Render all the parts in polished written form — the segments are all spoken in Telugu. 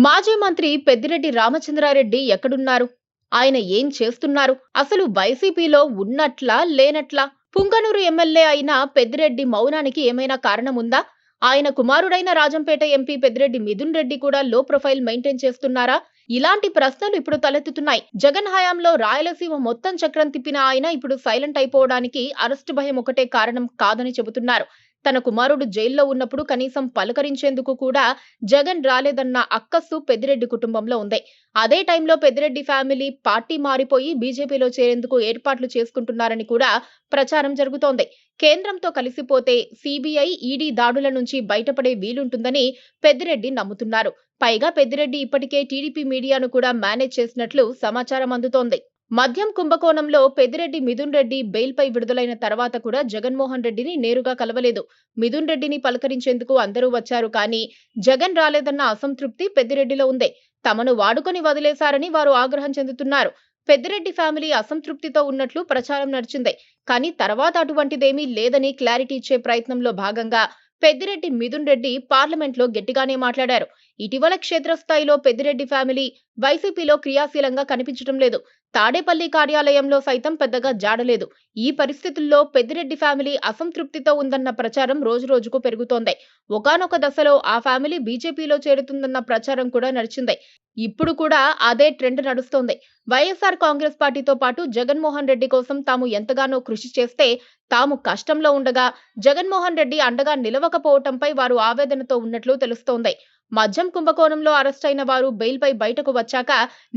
మాజీ మంత్రి పెద్దిరెడ్డి రామచంద్రారెడ్డి ఎక్కడున్నారు? ఆయన ఏం చేస్తున్నారు? అసలు వైసీపీలో ఉన్నట్లా? లేనట్లా? పుంగనూరు ఎమ్మెల్యే అయిన పెద్దిరెడ్డి మౌనానికి ఏమైనా కారణముందా? ఆయన కుమారుడైన రాజంపేట ఎంపీ పెద్దిరెడ్డి మిథున్ రెడ్డి కూడా లో ప్రొఫైల్ మెయింటైన్ చేస్తున్నారా? ఇలాంటి ప్రశ్నలు ఇప్పుడు తలెత్తుతున్నాయి. జగన్ హయాంలో రాయలసీమ మొత్తం చక్రం తిప్పిన ఆయన ఇప్పుడు సైలెంట్ అయిపోవడానికి అరెస్టు భయం ఒకటే కారణం కాదని చెబుతున్నారు. తన కుమారుడు జైల్లో ఉన్నప్పుడు కనీసం పలకరించేందుకు కూడా జగన్ రాలేదన్న అక్కస్సు పెద్దిరెడ్డి కుటుంబంలో ఉంది. అదే టైంలో పెద్దిరెడ్డి ఫ్యామిలీ పార్టీ మారిపోయి బీజేపీలో చేరేందుకు ఏర్పాట్లు చేసుకుంటున్నారని కూడా ప్రచారం జరుగుతోంది. కేంద్రంతో కలిసిపోతే సీబీఐ, ఈడీ దాడుల నుంచి బయటపడే వీలుంటుందని పెద్దిరెడ్డి నమ్ముతున్నారు. పైగా పెద్దిరెడ్డి ఇప్పటికే టీడీపీ మీడియాను కూడా మేనేజ్ చేసినట్లు సమాచారం అందుతోంది. మద్యం కుంభకోణంలో పెద్దిరెడ్డి మిథున్ రెడ్డి బెయిల్పై విడుదలైన తర్వాత కూడా జగన్మోహన్ రెడ్డిని నేరుగా కలవలేదు. మిథున్ రెడ్డిని పలకరించేందుకు అందరూ వచ్చారు, కానీ జగన్ రాలేదన్న అసంతృప్తి పెద్దిరెడ్డిలో ఉంది. తమను వాడుకొని వదిలేశారని వారు ఆగ్రహం చెందుతున్నారు. పెద్దిరెడ్డి ఫ్యామిలీ అసంతృప్తితో ఉన్నట్లు ప్రచారం నడిచింది. కానీ తర్వాత అటువంటిదేమీ లేదని క్లారిటీ ఇచ్చే ప్రయత్నంలో భాగంగా పెద్దిరెడ్డి మిథున్ రెడ్డి పార్లమెంట్లో గట్టిగానే మాట్లాడారు. ఇటీవల క్షేత్రస్థాయిలో పెద్దిరెడ్డి ఫ్యామిలీ వైసీపీలో క్రియాశీలంగా కనిపించడం లేదు. తాడేపల్లి కార్యాలయంలో సైతం పెద్దగా జాడలేదు. ఈ పరిస్థితుల్లో పెద్దిరెడ్డి ఫ్యామిలీ అసంతృప్తితో ఉందన్న ప్రచారం రోజురోజుకు పెరుగుతోంది. ఒకానొక దశలో ఆ ఫ్యామిలీ బీజేపీలో చేరుతుందన్న ప్రచారం కూడా నడిచింది. ఇప్పుడు కూడా అదే ట్రెండ్ నడుస్తోంది. వైఎస్ఆర్ కాంగ్రెస్ పార్టీతో పాటు జగన్మోహన్ రెడ్డి కోసం తాము ఎంతగానో కృషి చేస్తే, తాము కష్టంలో ఉండగా జగన్మోహన్ రెడ్డి అండగా నిలవకపోవటంపై వారు ఆవేదనతో ఉన్నట్లు తెలుస్తోంది. మద్యం కుంభకోణంలో అరెస్టైన వారు బెయిల్పై బయటకు వచ్చాక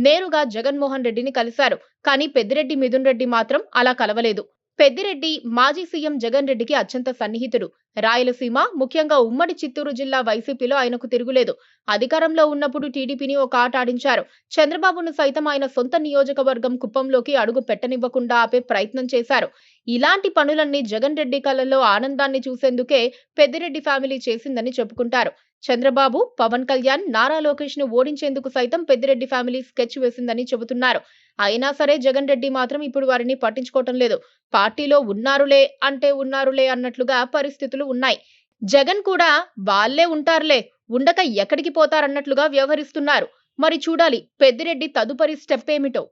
నేరుగా జగన్మోహన్ రెడ్డిని కలిశారు. కానీ పెద్దిరెడ్డి మిథున్ రెడ్డి మాత్రం అలా కలవలేదు. పెద్దిరెడ్డి మాజీ సీఎం జగన్ రెడ్డికి అత్యంత సన్నిహితుడు. రాయలసీమ, ముఖ్యంగా ఉమ్మడి చిత్తూరు జిల్లా వైసీపీలో ఆయనకు తిరుగులేదు. అధికారంలో ఉన్నప్పుడు టీడీపీని ఒక ఆట ఆడించారు. చంద్రబాబును సైతం ఆయన సొంత నియోజకవర్గం కుప్పంలోకి అడుగు పెట్టనివ్వకుండా ఆపే ప్రయత్నం చేశారు. ఇలాంటి పనులన్నీ జగన్ రెడ్డి కళ్ళల్లో ఆనందాన్ని చూసేందుకే పెద్దిరెడ్డి ఫ్యామిలీ చేసిందని చెప్పుకుంటారు. చంద్రబాబు, పవన్ కళ్యాణ్, నారా లోకేష్ ను ఓడించేందుకు సైతం పెద్దిరెడ్డి ఫ్యామిలీ స్కెచ్ వేసిందని చెబుతున్నారు. అయినా సరే జగన్ రెడ్డి మాత్రం ఇప్పుడు వారిని పట్టించుకోవటం లేదు. పార్టీలో ఉన్నారులే అంటే ఉన్నారులే అన్నట్లుగా పరిస్థితులు ఉన్నాయి. జగన్ కూడా వాళ్ళే ఉంటారులే, ఉండక ఎక్కడికి పోతారన్నట్లుగా వ్యవహరిస్తున్నారు. మరి చూడాలి పెద్దిరెడ్డి తదుపరి స్టెప్ ఏమిటో.